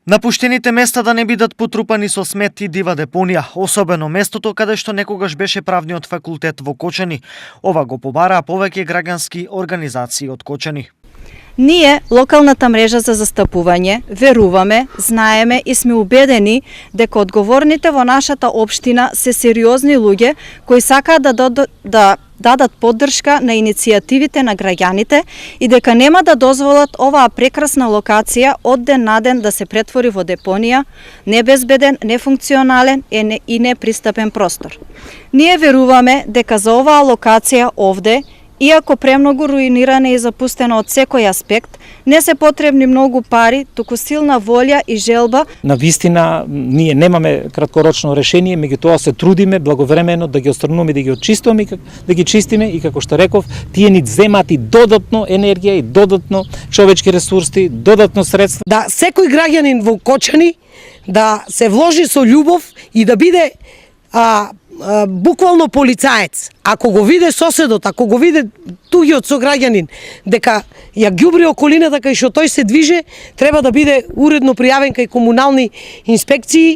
Напуштените места да не бидат потрупани со смет и дива депонија, особено местото каде што некогаш беше правниот факултет во Кочани. Ова го побараа повеќе граѓански организации од Кочани. Ние, локалната мрежа за застапување, веруваме, знаеме и сме убедени дека одговорните во нашата општина се сериозни луѓе кои сакаат да дадат поддршка на иницијативите на граѓаните и дека нема да дозволат оваа прекрасна локација од ден на ден да се претвори во депонија, небезбеден, нефункционален и непристапен простор. Ние веруваме дека за оваа локација овде, иако премногу руинирана и запустена од секој аспект, не се потребни многу пари, туку силна волја и желба. На вистина, ние немаме краткорочно решение, меѓутоа се трудиме благовремено да ги отстрануваме, да ги очистуваме, да ги чистиме и како што реков, тие ни земат и додатно енергија и додатно човечки ресурси, додатно средства. Да секој граѓанин во Кочани да се вложи со љубов и да биде буквално полицаец. Ако го виде соседот, ако го виде туѓиот сограѓанин дека ја ѓубри околината кај што тој се движе, треба да биде уредно пријавен кај комунални инспекции